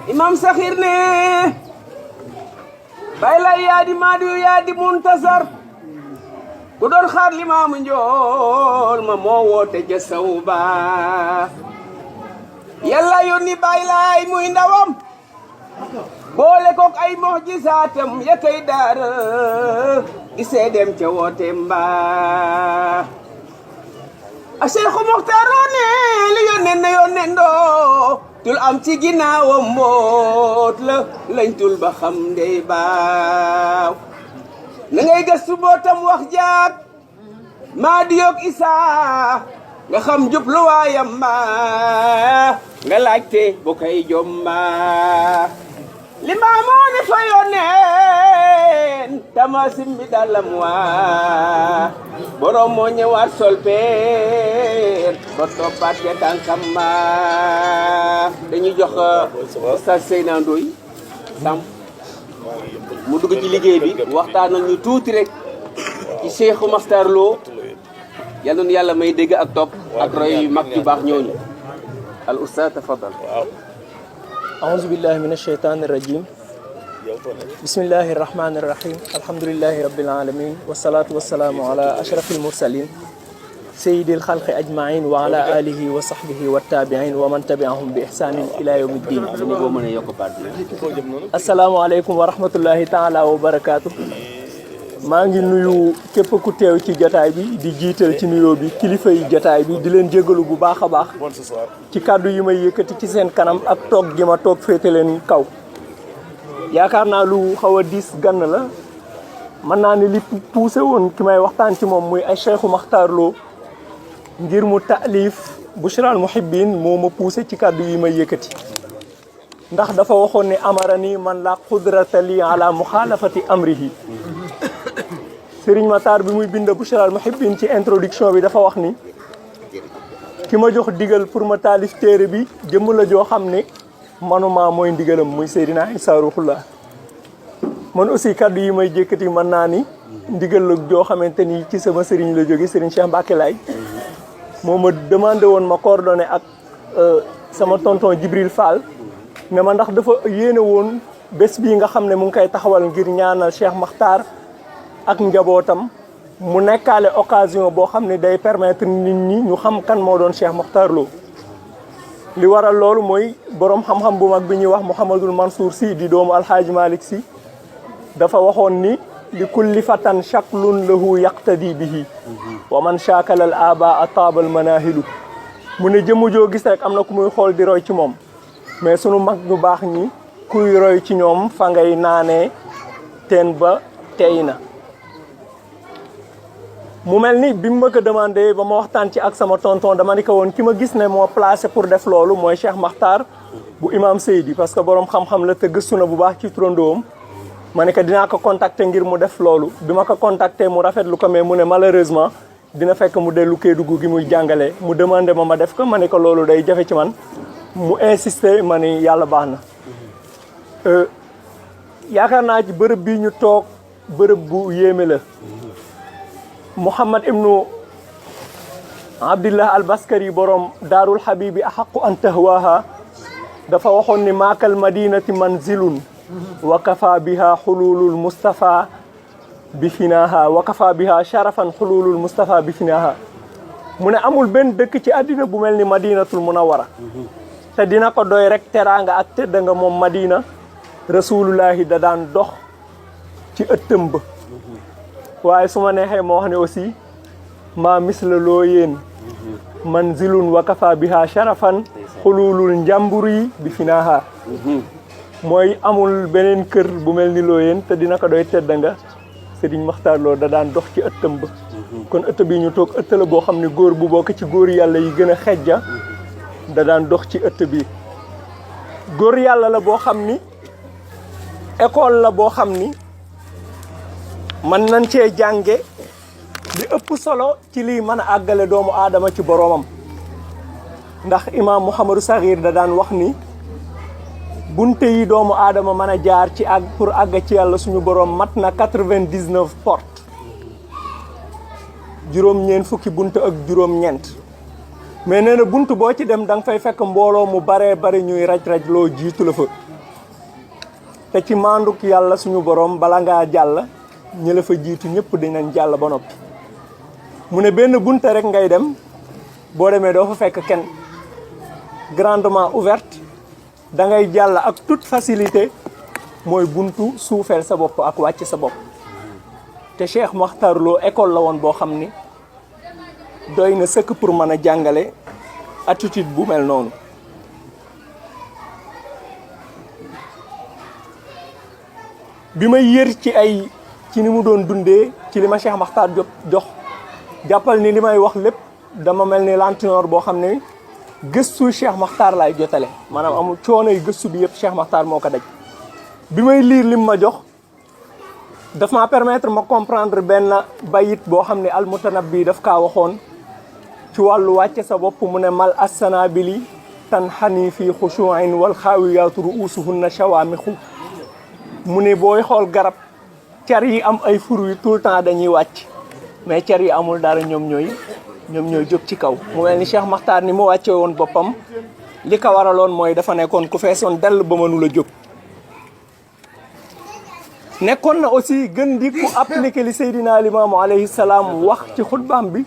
imam Sakhir ne bay lay yaa di maadi yaa di muntasar ku doon xaar limaamu njool ma moo woote ca saw ba yàlla yónni bay lay muy ndawam boole kook ay mu'jizaatam ya kay daara gisee dem ca woote mbaa a Seexu Muxtaaroo ne li yónneen na yónneen doo tul am ci ginnaawam mboot la lañ tul ba xam ndey baaw na ngay gëstu bootam wax jaag maa di yoog Isaa nga xam jubluwaayam mbaa nga laajte bu kay jomba li maamoo ne fa yónneen tama simbi dalam waa borom moo ñëwaat sol peer ba toppaat ya tànkam ma dañuy jox Oustaz Seyna Ndoye Samb mu dugg ci liggéey bi waxtaan ak ñu tuuti rek ci Cheikhu Makhtar Lo yal na yàlla may dégg ak topp ak roy yu mag yu baax ñooñu al Oustaz tafadal. أعوذ بالله من الشيطان الرجيم بسم الله الرحمن الرحيم الحمد لله رب العالمين والصلاة والسلام على أشرف المرسلين سيد الخلق أجمعين وعلى آله وصحبه والتابعين ومن تبعهم بإحسان إلى يوم الدين السلام عليكم ورحمة الله تعالى وبركاته maa ngi nuyu képp ku teew ci jotaay bi di jiital ci nuyoo bi kilifa yi jotaay bi di leen jégalu bu baax a baax ci kàddu yi may yëkkati ci seen kanam ak toog gi ma toog féete leen kaw yaakaar naa lu xaw a diis gann la mën naa ne li poussé woon ki may waxtaan ci moom muy ay Cheikhu Makhtar Lo ngir mu taalif Bushral Muhibbin moo ma poussé ci kàddu yi may yëkkati ndax dafa waxoon ne amarani man la qudrata li ala muxaalafati amrihi Serigne Matar bi muy bind Bushral Muhibbin ci introduction bi dafa wax ni ki ma jox digal pour ma taalif téere bi jëmm la joo xam ne manuma mooy ndigalam muy Seydina Issa Ruhullah man aussi kaddu yi may jékkati mën naa ni ndigal la joo xamante ni ci sama Serigne la jóge Serigne Cheikh Mbacké Laye moo ma demandé woon ma coordonné ak sama tonton Djibril Fall ne ma ndax dafa yéene woon bés bii nga xam ne mu ngi koy taxawal ngir ñaanal Cheikh Makhtar ak njabootam mu nekkaale occasion boo xam ne day permettre nit ñi ñu xam kan moo doon Cheikh Makhtar Lo li waral loolu mooy borom xam-xam bu mag bi ñuy wax Mouhamadul Mansour Sy di doomu Alhaaji Malick Sy dafa waxoon ni li kulli fatan shaklun lahu yaqtadi bihi wa man shakalal aba ataabal manahilu mu ne jëmm joo gis rek am na ku muy xool di roy ci moom mais sunu mag ñu baax ñi kuy roy ci ñoom fa ngay naanee teen ba tey na mu mel ni bi mu ma ko demandé ba ma waxtaan ci ak sama tonton dama ni ko woon ki ma gis ne moo placé pour def loolu mooy Cheikh Makhtar bu imam Seydi parce que borom xam-xam la te gëstu na bu baax ci turandoom ma ne ko dinaa ko contacter ngir mu def loolu bi ma ko contacter mu rafetlu ko mais mu ne malheureusement dina fekk mu dellu Kédougou gi muy jàngale mu demandé ma def ko ma ne ko loolu day jafe ci man mu insister ma ni yàlla baax na yaakaar naa ci bërëb bi ñu toog bërëb bu yéeme la Muhammad ibnu Abdillah al-Baskari borom daarul habibi ahaqu an tahwaha dafa waxoon ni maakal madinati manzilun wa kafa biha xululul Mustafa bi finaha wa kafa biha sharafan xululul Mustafa bi finaha mu ne amul benn dëkk ci àddina bu mel ni madinatul munawwara te dina ko doy rek teraanga ak tëdd nga moom madina rasulullahi da daan dox ci ëttëm ba waaye su ma neexee moo wax ne aussi maa misla loo yéen manzilun wa kafa biha sharafan xululul njàmbur yi bi finaha mooy amul beneen kër bu mel ni loo yéen te dina ko doy tedd nga Serigne Makhtar Lo da daan dox ci ëttam ba kon ëtt bi ñu toog ëtt la boo xam ne góor bu bokk ci góor yàlla yi gën a xejja da daan dox ci ëtt bi góor yàlla la boo xam ni école la boo xam ni man nañ cee jànge li ëpp solo ci liy mën a àggale doomu aadama ci boroomam ndax imam Mouhamadou Sakhir da daan wax ni bunte yi doomu aadama mën a jaar ci àgg pour àgg ci yàlla suñu boroom mat na 99 porte juróom-ñeent fukki bunte ak juróom-ñeent mais nee na bunt boo ci dem da nga fay fekk mbooloo mu baree bari ñuy raj-raj loo jiitu la fa te ci maanduk yàlla suñu borom bala ngaa jàll ñi la fa jiitu ñëpp dinañ jàll ba noppi mu ne benn bunte rek ngay dem boo demee doo fa fekk kenn grandement ouverte da ngay jàll ak toute facilité mooy buntu suufeel sa bopp ak wàcc sa bopp te Cheikh Makhtar Lo école la woon boo xam ni doy na sëkk pour mën a jàngale attitude bu mel noonu bi may yër ci ni mu doon dundee ci li ma Cheikh Makhtar jox jàppal ni li may wax lépp dama mel ni lantinoor boo xam ne gëstu Cheikh Makhtar laay jotale maanaam amul coono yi gëstu bi yëpp Cheikh Makhtar moo ko daj bi may liir lim ma jox daf ma permettre ma comprendre benn bayit boo xam ne almutanabbi daf kaa waxoon ci wàllu wàcce sa bopp mu ne mal assanabili tan xani fii xushuin wal xaawiyaatu ruusuhunna shawaamixu mu ne booy xool garab car yi am ay fruits tout le temps dañuy wàcc mais car yi amul dara ñoom ñooy jóg ci kaw mu mel ni Cheikh Makhtar ni mu wàcce woon boppam li ko waraloon mooy dafa nekkoon ku feesoon dell ba mënula jóg nekkoon na aussi gën di ku appliqué li Seydina Limaamu alayhi salaam wax ci xutbaam bi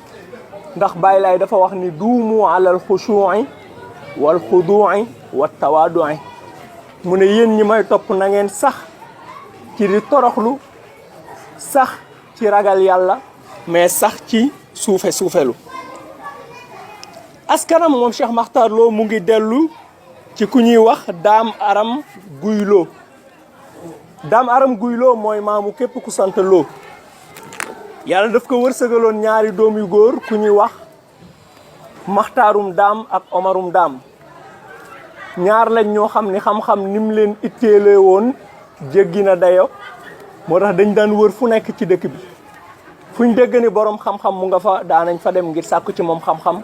ndax Baay Laay dafa wax ni duumu alal xushuu'i wal xuduu'i wat tawaadu'i mu ne yéen ñi may topp na ngeen sax ci di toroxlu sax ci ragal yàlla mais sax ci suufelu askanam moom Cheikh Makhtar Lo mu ngi dellu ci ku ñuy wax Daam Aram Guy Lo Daam Aram Guy Lo mooy maamu képp ku sant Lo yàlla daf ko wërsëgaloon ñaari doom yu góor ku ñuy wax Maxtaarum Daam ak Omarum Daam ñaar lañ ñoo xam ni xam-xam nim leen itteelee woon jéggi na dayo moo tax dañ daan wër fu nekk ci dëkk bi fuñ dégg ni borom xam-xam mu nga fa daanañ fa dem ngir sàkku ci moom xam-xam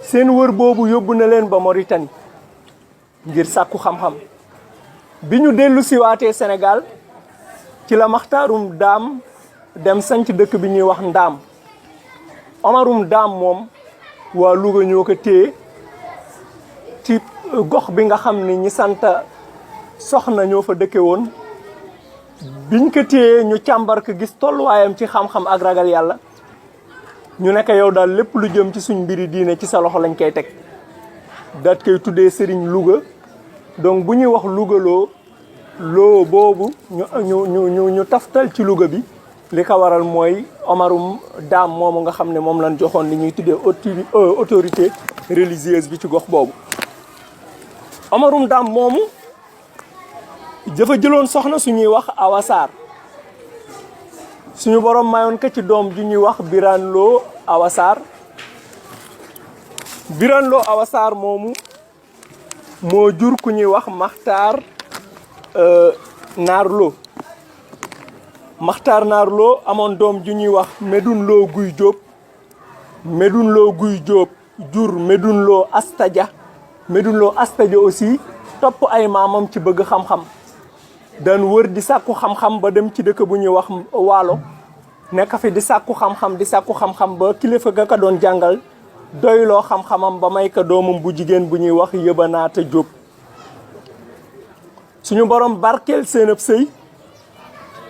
seen wër boobu yóbbu na leen ba Mauritanie ngir sàkku xam-xam bi ñu dellu siwaatee Sénégal ci la Maxtaarum Daam dem sanc dëkk bi ñuy wax Ndaam Omarum Daam moom waa Louga ñoo ko téye ci gox bi nga xam ni ñi sant Soxna ñoo fa dëkke woon biñ ko téyee ñu càmbar ko gis tolluwaayam ci xam-xam ak ragal yàlla ñu nekk yow daal lépp lu jëm ci suñ mbiri diine ci sa loxo lañ koy teg daat koy tuddee Serigne Louga donc bu ñuy wax Louga loo boobu ñu taftal ci Louga bi li ko waral mooy Omarum Daam moomu nga xam ne moom lañ joxoon li ñuy tuddee autorité religieuse bi ci gox boobu Omarum Daam moomu dafa jëloon soxna suñuy wax Awa Sarr suñu borom mayoon ko ci doom ju ñuy wax Birane Lo Awa Sarr Birane Lo Awa Sarr moomu moo jur ku ñuy wax Makhtar Naar Lo Makhtar Naar Lo amoon doom ju ñuy wax Medoune Lo Guy Diop Medoune Lo Guy Diop jur Medoune Lo Astadia Medoune Lo Astadia aussi topp ay maamam ci bëgg xam-xam daan wër di sàkku xam-xam ba dem ci dëkk bu ñuy wax Waalo nekk fi di sàkku xam-xam ba kilifa ga ka doon jàngal doyloo xam-xamam ba may ko doomam bu jigéen bu ñuy wax Yëbanaata Jóob suñu borom barkeel seenab sëy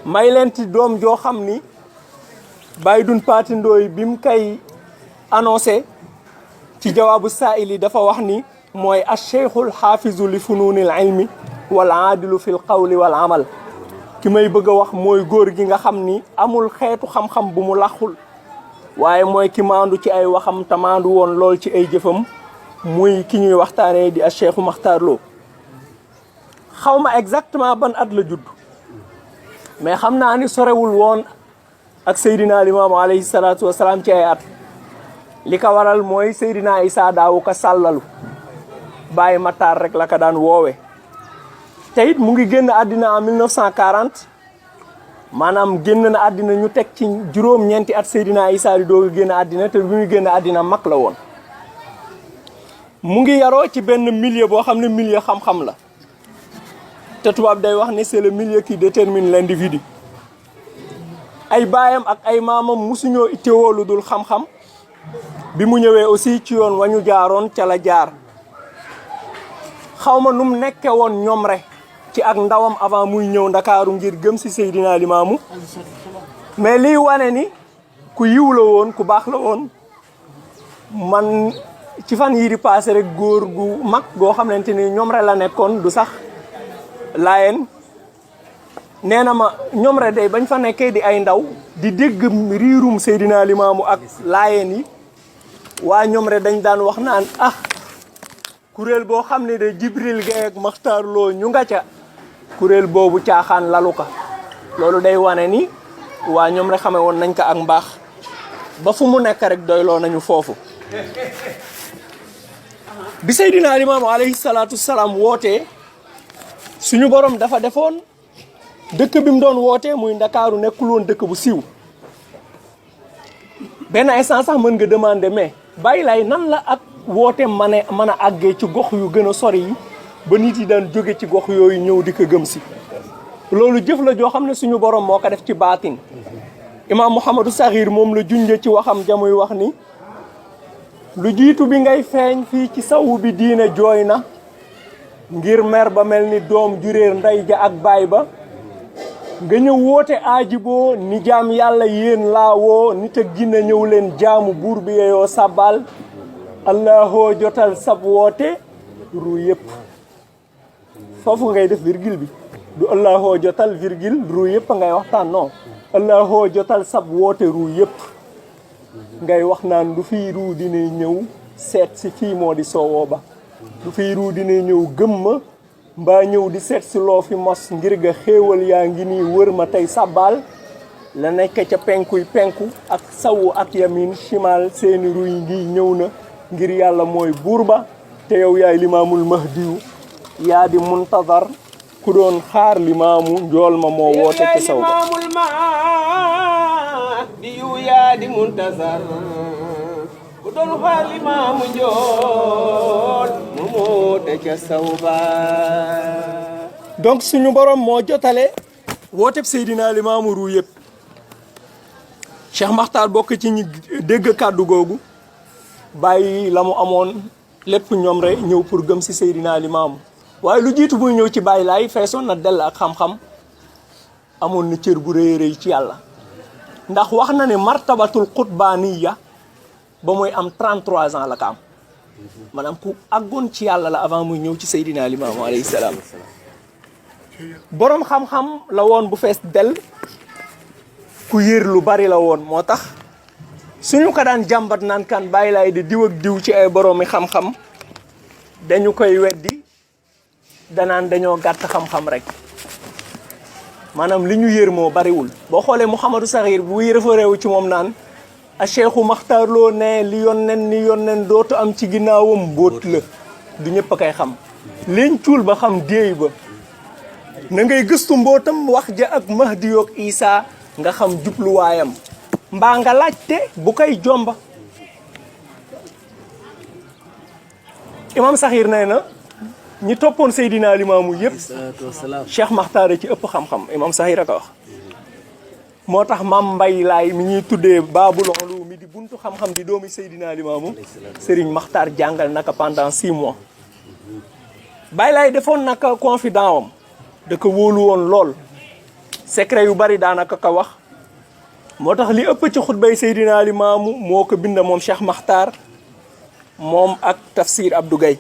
may leen ci doom joo xam ni Baye Dun Paati Ndooy bi mu koy annoncé ci jawaabu saa'ili dafa wax ni mooy acheikhul xaafizu li fununil ilmi wal aadilu fil qawli wal amal ki may bëgg a wax mooy góor gi nga xam ni amul xeetu xam-xam bu mu laxul waaye mooy ki maandu ci ay waxam te maandu woon lool ci ay jëfam muy ki ñuy waxtaanee di Cheikh Makhtar Lo xaw ma exactement ban at la judd mais xam naa ni sorewul woon ak Seydina Limaamu alayhi salaatu wasalaam ci ay at li ko waral mooy Seydina Isaa daawu ko sàllalu Baye Matar rek la ko daan woowe te it mu ngi génn àddina en 1940 maanaam génn na àddina ñu teg ci juróom-ñeenti at Seydina Isaa di doog a génn àddina te bi muy génn àddina mag la woon mu ngi yaroo ci benn milieu boo xam ne milieu xam-xam la te tubaab day wax ne c'est le milieu qui détermine l'individu ay baayam ak ay maamam musuñoo ittewoo lu dul xam-xam bi mu ñëwee aussi ci yoon wañu jaaroon ca la jaar xawma nu mu nekke woon ñoom rek ci ak ndawam avant muy ñëw ndakaaru ngir gëm si Seydina Limaamu mais liy wane ni ku yiw la woon ku baax la woon man ci fan yii di passé rek góor gu mag goo xamante ni ñoom rek la nekkoon du sax laayeen nee na ma ñoom rek day bañ fa nekkee di ay ndaw di dégg riirum Seydina Limaamu ak laayeen yi waa ñoom rek dañ daan wax naan kuréel boo xam ne de Jibril Gaye ak Maxtaar Lo ñu nga ca kuréel boobu caaxaan lalu ka loolu day wane ni waa ñoom rek xame woon nañ ko ak mbaax ba fu mu nekk rek doyloo nañu foofu bi Seydina Limaamu alayhi salaatu salaam wootee suñu borom dafa defoon dëkk bi mu doon wootee muy Ndakaaru nekkul woon dëkk bu siiw benn instant sax mën nga demander mais Baye Laye nan la ak woote mën a àggee ci gox yu gën a sori yi ba nit yi daan jóge ci gox yooyu ñëw di ko gëm si loolu jëf la joo xam ne suñu borom moo ko def ci baatin imaam Mouhamadou Sakhir moom la junje ci waxam jamuy wax ni lu jiitu bi ngay feeñ fii ci sawu bi diine jooy na ngir mer ba mel ni doom juréer ndey ja ak baay ba nga ñëw woote aajiboo ni jaam yàlla yéen laawoo nit ak ginne ñëw leen jaamu buur bi yeyoo sabbal allahoo jotal sab woote ru yëpp foofu ngay def virgule bi du allahoo jotal virgule ru yëpp ngay waxtaan non allahoo jotal sab woote ru yëpp ngay wax naan du fii ruu dina ñëw seet si fii moo di soowoo ba du fii ruu dina ñëw gëm ma mbaa ñëw di seet si loo fi mos ngir ga xéewal yaa ngi nii wër ma tey sàbbaal la nekk ca penkuy penku ak sawu ak yamin chimal seeni ruy ngi ñëw na ngir yàlla mooy buur ba te yow yaay limaamul mahdiyu yaa di muntazar ku doon xaar limaamu njool ma moo woote ci saw ba limaamul mahdiyu yaa di muntazar ku doon xaar limaamu njool ma moo woote ca saw ba donc suñu borom moo jotale wooteb Seydina Limaamu ru yëpp Cheikh Makhtar bokk ci ñi dégg kàddu googu bàyyi la mu amoon lépp ñoom rek ñëw pour gëm si Seydina Limaamu waaye lu jiitu muy ñëw ci Baye Laye feesoon na dell ak xam-xam amoon na cër bu rëy rëy ci yàlla ndax wax na ne martabatul qutbaaniya ba muy am 33 ans la ko am maanaam ku àggoon ci yàlla la avant muy ñëw ci Seydina Limaamu alayhi salaam boroom xam-xam la woon bu fees del ku yër lu bari la woon moo tax suñu ko daan jàmbat naan kan Baye Laye di diw ak diw ci ay boroomi xam-xam dañu koy weddi danaan dañoo gàtt xam-xam rek maanaam li ñu yër moo bariwul boo xoolee Mouhamadou Sakhir bu réew ci moom naan a Cheikhu Makhtar Lo ne li yonnen dootu am ci ginnaawam mbóot la du ñëpp a koy xam leen cuul ba xam déey ba na ngay gëstu mbootam wax ja ak Mahdi yoog Isa nga xam jubluwaayam mbaa nga laajte bu koy jomba imam Sakhir nee na ñi toppoon Seydina Limaamu yëpp Cheikh Makhtar ci ëpp xam-xam imam Sakhir a ko wax moo tax Mam Mbay Laay mi ñuy tuddee Baabul Ulum mi di buntu xam-xam di doomi Seydina Limaamu Serigne Makhtar jàngal naka pendant 6 mois Baye Laay defoon naka confident am da ko wóolu woon lool secret yu bari daanaka ko wax moo tax li ëpp ci xutbay Seydina Limaamu moo ko bind moom Cheikh Makhtar moom ak Tafsir Abdou Gaye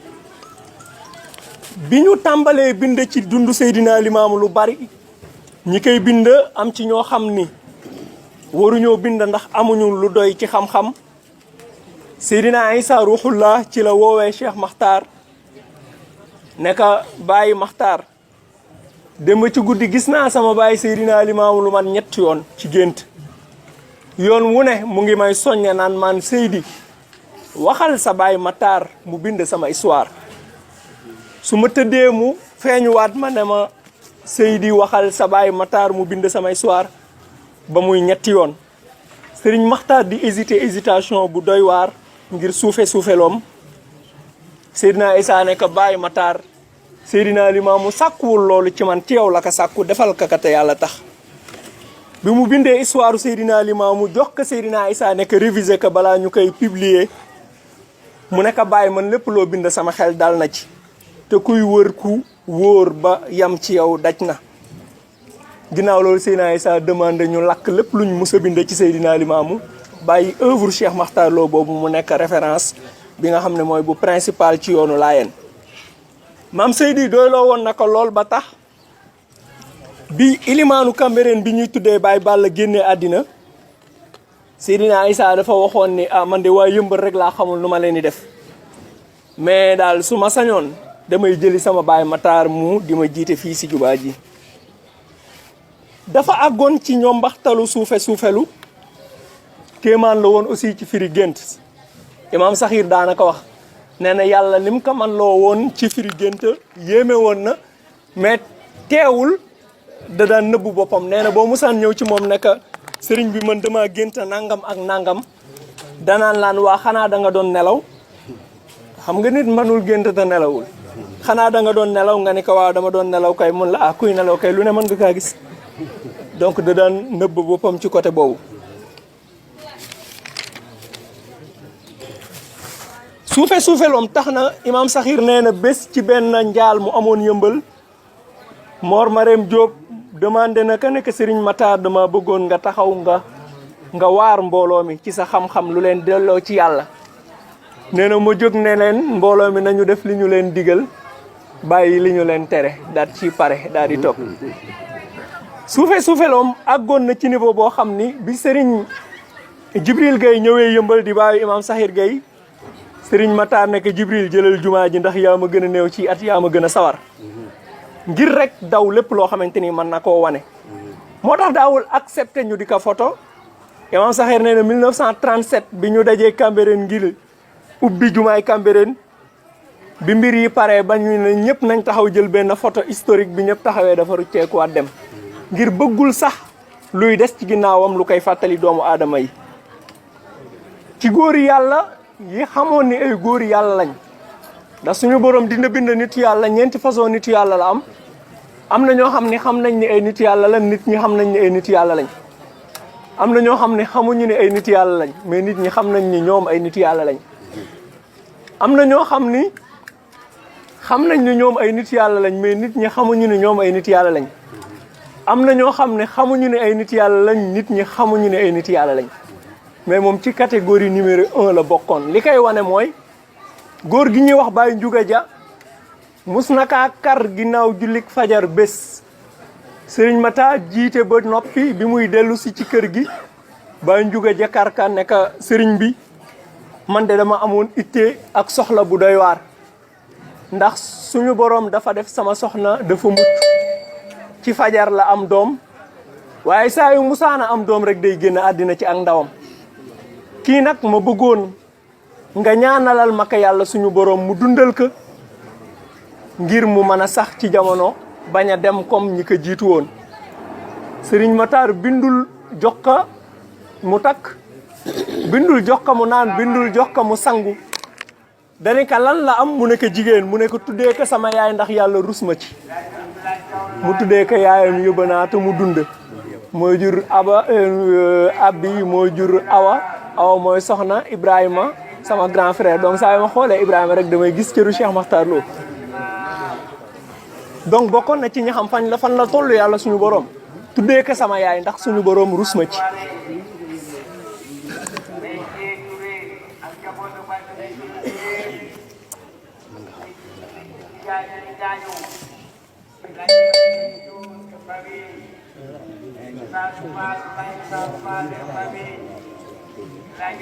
bi ñu tàmbalee bind ci dundu Seydina Limaamu lu bari ñi koy bind am ci ñoo xam ni waruñoo bind ndax amuñu lu doy ci xam-xam Seydina Isa Ruhullah ci la woowee Cheikh Makhtar ne ka bàyyi Makhtar démb ci guddi gis naa sama baay Seydina Limaamu lu man 3 yoon ci gént yoon wu ne mu ngi may soññe naan man Seydi waxal sa baay Makhtar mu bind sama histoire su ma tëddee mu feeñuwaat ma ne ma Seydi waxal sa baay Makhtar mu bind sama histoire ba muy 3 yoon Serigne Makhtar di hésitation bu doy waar ngir suufeloom Seydina Isa ne ko bàyyi Makhtar Seydina Limaamu sàkkuwul loolu ci man ci yow la ko sàkku defal ka te yàlla tax bi mu bindee histoire Seydina Limaamu jox ko Seydina Issa nekk réviser ko balaa ñu koy publier mu nekk bàyyi man lépp loo bind sama xel dal na ci te kuy wër ku wóor ba yam ci yow daj na. ginnaaw loolu Seydina Issa demandé ñu lakk lépp luñ mus a bind ci Seydina Limaamu bàyyi œuvre Cheikh Makhtar Lo boobu mu nekk référence bi nga xam ne mooy bu principal ci yoonu Laayeen. maam Seydi doyloo woon na ko lool ba tax bi ilimaanu Cambérène bi ñuy tuddee Baye Balla génnee àddina Seydina Issa dafa waxoon ni man de waa Yëmbal rek laa xamul nu ma leen di def mais daal su ma sañoon damay jëli sama baay Matar mu di ma jiite fii si jubaa ji. dafa àggoon ci ñoom mbaxtalu suufelu kéemaan la woon aussi ci firi gént. Imaam Saxiir daanaka wax nee na yàlla lim ko man loo woon ci firi gént yéeme woon na mais teewul da daan nëbbu boppam nee na boo musaan ñëw ci moom nekk sëriñ bi man dama gént nangam ak nangam danaan laan waa xanaa da nga doon nelaw xam nga nit manul gént te nelawul xanaa da nga doon nelaw nga ni ko waaw dama doon nelaw kay mun la kuy nelaw kay lu ne mën nga kaa gis donc da daan nëbb boppam ci côté boobu. suufeloom tax na Imaam Saxiir nee na bés ci benn njaal mu amoon Yëmbal Mor Marème Diop demandé na ka nekk Serigne Matar dama bëggoon nga taxaw nga waar mbooloo mi ci sa xam-xam lu leen delloo ci yàlla. nee na ma jóg ne leen mbooloo mi nañu def li ñu leen digal bàyyi li ñu leen tere daal ci pare daal di toog. suufeloom àggoon na ci niveau boo xam ni bi Serigne Jibril Gueye ñëwee Yëmbal di bàyyi Imaam Saxiir Gueye Serigne Matar nekk Jibril jëlal jumaa ji ndax yaa ma gën a néew ci at yaa ma gën a sawar ngir rek daw lépp loo xamante ni mën na koo wane. moo tax daawul accepté ñu di ko photo. Imaam Saxiir nee na 1937 bi ñu dajee Cambérène ngir ubbi jumaay Cambérène bi mbir yi paree ba ñu ne ñëpp nañ taxaw jël benn photo historique bi ñëpp taxawee dafa rucceekuwaat dem ngir bëggul sax luy des ci ginnaawam lu koy fàttali doomu aadama yi. ci góor yàlla yi xamoon ni ay góor yàlla lañ ndax suñu borom dina bind nitu yàlla ñeenti façon nitu yàlla la am na ñoo xam ni xam nañ ni ay nitu yàlla lañ nit ñi xam nañ ni ay nitu yàlla lañ. am na ñoo xam ne xamuñu ni ay nitu yàlla lañ mais nit ñi xam nañ ni ñoom ay nitu yàlla lañ. am na ñoo xam ni xam nañ ni ñoom ay nitu yàlla lañ mais nit ñi xamuñu ni ñoom ay nitu yàlla lañ. am na ñoo xam ne xamuñu ne ay nitu yàlla lañ nit ñi xamuñu ne ay nitu yàlla lañ. mais moom ci catégorie numéro 1 la bokkoon li koy wane mooy góor gi ñuy wax Baye Ndiouga Dia mus na kaa kar ginnaaw jullik fajar bés Serigne Matar jiite ba noppi bi muy dellu si ci kër gi Baye Ndiouga Dia kar ka ne ka sëriñ bi man de dama amoon ittee ak soxla bu doy waar ndax suñu borom dafa def sama soxna dafa mucc ci fajar la am doom waaye saa yu musaana am doom rek day génn àddina ci ak ndawam. kii nag ma bëggoon nga ñaanalal ma ko yàlla suñu borom mu dundal ko ngir mu mën a sax ci jamono bañ a dem comme ñi ko jiitu woon. Serigne Matar bindul jox ko mu takk bindul jox ko mu naan bindul jox ko mu sangu dani ka lan la am mu ne ko jigéen mu ne ko tuddee ko sama yaay ndax yàlla rus ma ci mu tuddee ko yaayam yóbbanaata mu dund mooy jur abbi mooy jur awa mooy soxna Ibrahima sama grand frère donc saa yu ma xoolee Ibrahima rek damay gis cëru Cheikh Makhtar Lo donc bokkoon na ci ñi xam fan la toll yàlla suñu borom tuddee ko sama yaay ndax suñu borom rus ma ci. Thank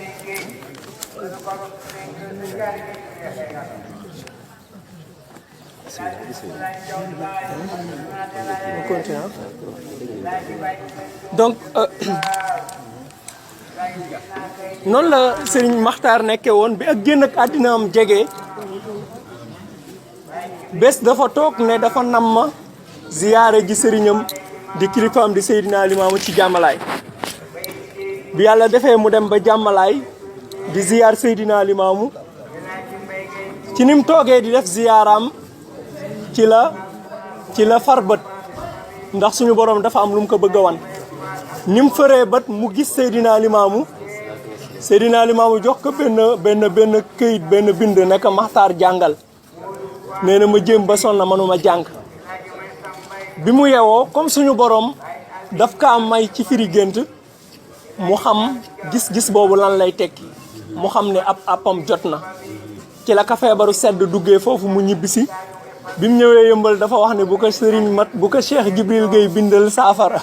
you. donc noonu la Serigne Makhtar nekke woon bi ak génn ak àddinaam jege bés dafa toog ne dafa nam ma ziyaare ji sëriñam di kilifaam di Seydina Limaamu ci jàmmalaay bi yàlla defee mu dem ba jàmmalaay di ziyaar Seydina Limaamu ci nim toogee di def ziyaaraam ci la far bët ndax suñu borom dafa am lu mu ko bëgg a wan nim fëree bët mu gis Seydina Limaamu jox ko benn këyit benn bind ne ko Makhtar jàngal nee na ma jéem ba sonn manuma jàng bi mu yewoo comme suñu borom daf kaa may ci firi gént mu xam gis-gis boobu lan lay tekki mu xam ne ab appam jot na ci la ka feebaru sedd duggee foofu mu ñibbisi bi mu ñëwee yëmbal dafa wax ne bu ko Cheikh Jibril Gueye bindal saafara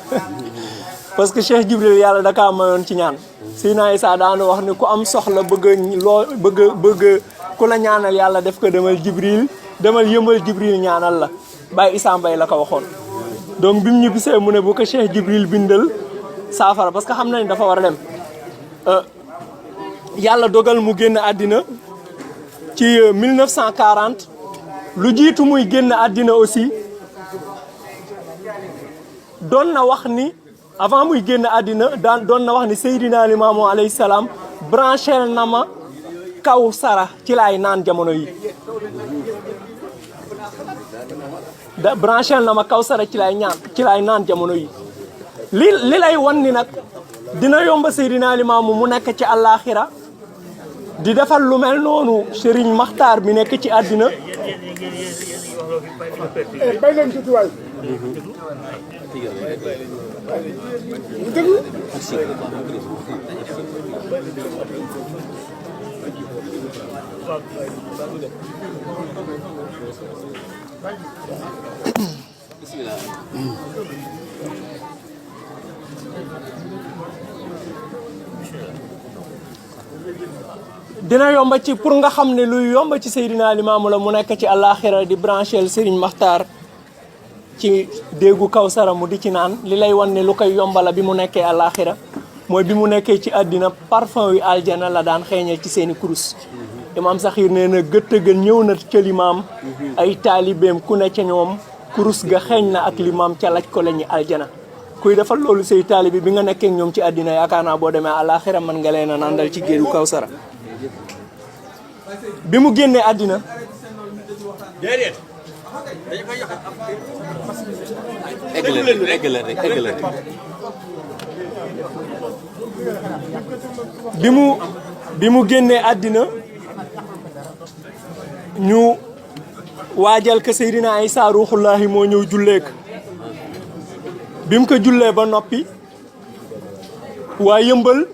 parce que Cheikh Jibril yàlla da kaa mayoon ci ñaan Seydina Issa daana wax ne ku am soxla bëgg ku la ñaanal yàlla def ko demal yëmbal Jibril ñaanal la Baye Issa Mbaye la ko waxoon donc bi mu ñibbisee mu ne bu ko Cheikh Jibril bindal saafara parce que xam nañ dafa war a dem yàlla dogal mu génn àddina ci 1940 lu jiitu muy génn àddina aussi doon na wax ni avant muy génn àddina doon na wax ni Seydina Limaamu alayhi salaam branchel na ma kaw sara ci laay naan jamono yi branchel na ma kaw sara ci laay naan jamono yi li lay wan ni nag dina yomba Seydina Limaamu mu nekk ci àllaaxira di defal lu mel noonu Serigne Makhtar bi nekk ci àddina bay leen tuuti waay dina yomba ci pour nga xam ne luy yomba ci Seydina Limaamu la mu nekk ci àllaaxira di branchel Serigne Makhtar ci déggu Kawsara mu di ci naan li lay wan ne lu koy yombala bi mu nekkee àllaaxira mooy bi mu nekkee ci àddina parfum wi aljana la daan xeeñee ci seeni kurus imaam Saxiir nee na gëtt ga ñëw na ca limaam ay taalibeem ku ne ca ñoom kurus ga xeeñ na ak limaam ca laj ko la ñu aljana kuy defal loolu say taalibe bi nga nekkee ñoom ci àddina yaakaar naa boo demee àllaaxira mën nga leen a nandal ci géeju Kawsara bi mu génnee àddina bi mu génnee àddina ñu waajal ko Seydina Issa Ruuxullaahi moo ñëw julleek bi mu ko jullee ba noppi waa yëmbal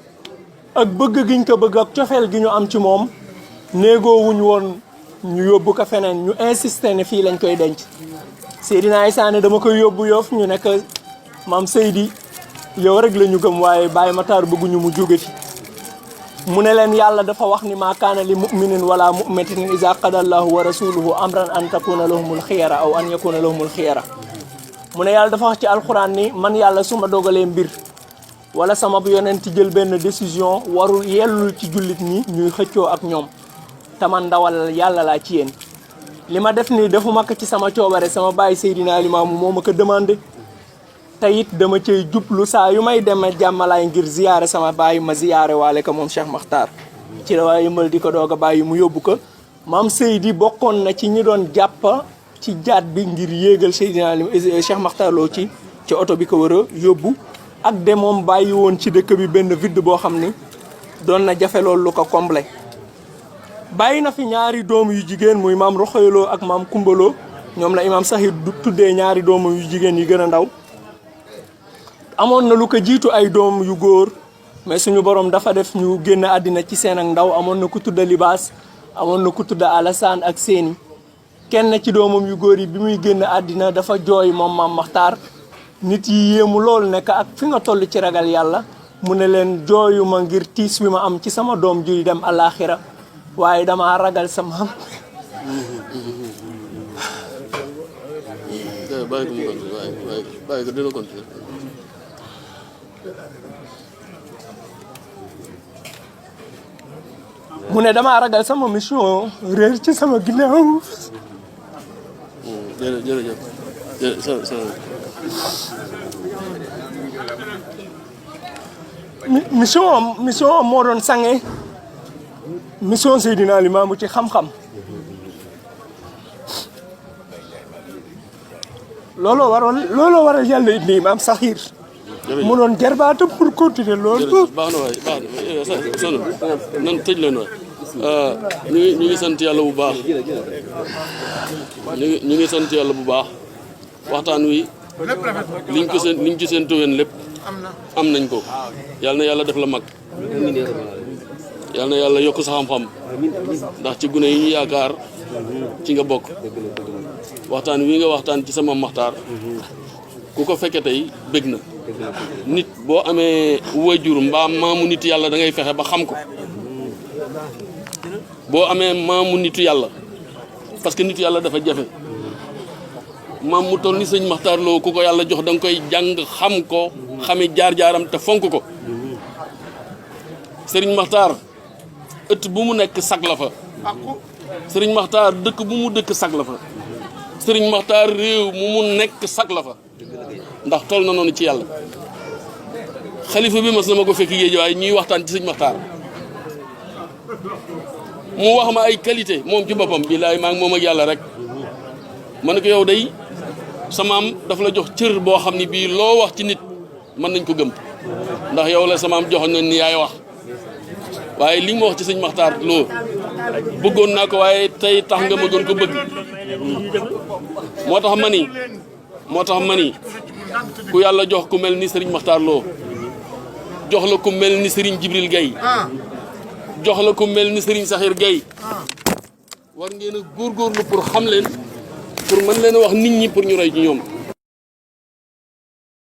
ak bëgg giñ ko bëgg ak cofeel gi ñu am ci moom néegoo wuñ woon ñu yóbbu ko feneen ñu insisté ne fii lañ koy denc Seydina Issa ne dama koy yóbbu Yoff ñu nekk maam Seydi yow rek la ñu gëm waaye Baye Matar bëgguñu mu jóge fi mu ne leen yàlla dafa wax ni maa kaana li muminin wala muminatin iza qada allahu wa rasuluhu amran an takuna lahumul xiyara aw an yakuna lahumul xiyara mu ne yàlla dafa wax ci alxuraan ni man yàlla su ma dogalee mbir wala sama bu yonent jël benn décision warul yellul ci jullit ñi ñuy xëccoo ak ñoom te man ndawal yàlla laa ci yéen li ma def nii defuma ko ci sama coobare sama baay Seydina Limaamu moo ma ko demandé te it dama cay jublu saa yu may demee jàmmalaay ngir ziyaare sama baay ma ziyaare waale ko moom Cheikh Makhtar ci la waa yëmbal di ko doog a bàyyi mu yóbbu ko maam Seydi bokkoon na ci ñi doon jàpp ci jaat bi ngir yéegal Seydina Cheikh Makhtar Lo ci oto bi ko war a yóbbu ak de moom bàyyi woon ci dëkk bi benn vide boo xam ni doon na jafe loolu lu ko comblé bàyyi na fi ñaari doom yu jigéen muy maam Roxoya Lo ak maam Kumba Lo ñoom la imaam Saxiir tuddee ñaari doomam yu jigéen yi gën a ndaw amoon na lu ko jiitu ay doom yu góor mais suñu borom dafa def ñu génn àddina ci seen ak ndaw amoon na ku tudda Libaas amoon na ku tudda Alassane ak Séni kenn ci doomam yu góor yi bi muy génn àddina dafa jooy moom maam Makhtar nit yi yéemu loolu nekk ak fi nga toll ci ragal yàlla mu ne leen jooyuma ngir tiis wi ma am ci sama doom juy dem àllaaxira waaye dama ragal sama am bàyyi ko dina continuer. mu ne dama ragal sama mission réer ci sama ginnaaw. jërëjëf mission am moo doon sange mission Seydina Limaamu ci xam-xam looloo waral yàlla indi Imaam Saxiir mu doon jarbaata pour continuer loolu. baax na waay baax na sonn nan tëj leen waay ñu ngi sant yàlla bu baax ñu ngi sant yàlla bu baax waxtaan wi liñ ci seen tëween lépp am nañ ko yàlla na yàlla def la mag yàlla na yàlla yokk sa xam-xam ndax ci gune yi ñu yaakaar ci nga bokk waxtaan wi nga waxtaan ci sama maxtaar ku ko fekke tey bég na nit boo amee wajur mbaa maamu nit yàlla da ngay fexe ba xam ko boo amee maamu nitu yàlla parce que nitu yàlla dafa jafe maam mu toll ni sëñ Maxtaar Lo ku ko yàlla jox da nga koy jàng xam ko xami jaar-jaaram te fonk ko sëriñ Maxtaar ëtt bu mu nekk sag la fa sëriñ Maxtaar dëkk bu mu dëkk sag la fa sëriñ Maxtaar réew mu mu nekk sag la fa ndax toll na noonu ci yàlla xalifa bi mas na ma ko fekk géej waaye ñuy waxtaan ci sëñ Maxtaar mu wax ma ay qualité moom ci boppam billaay maa ngi moom ak yàlla rek ma ne ko yow day samaam dafa la jox cër boo xam ne bii loo wax ci nit mën nañ ko gëm ndax yow la samaam joxoon na ni yaay wax waaye li ma wax ci sëñ Maxtaar Lo bëggoon naa ko waaye tey tax nga ma gën ko bëgg moo tax ma ni ku yàlla jox ku mel ni sëriñ Maxtaar Lo jox la ku mel ni sëriñ Jibril Gaye jox la ku mel ni Serigne Sakhir Gaye war ngeen a góorgóorlu pour xam leen pour mën leen a wax nit ñi pour ñu roy ci ñoom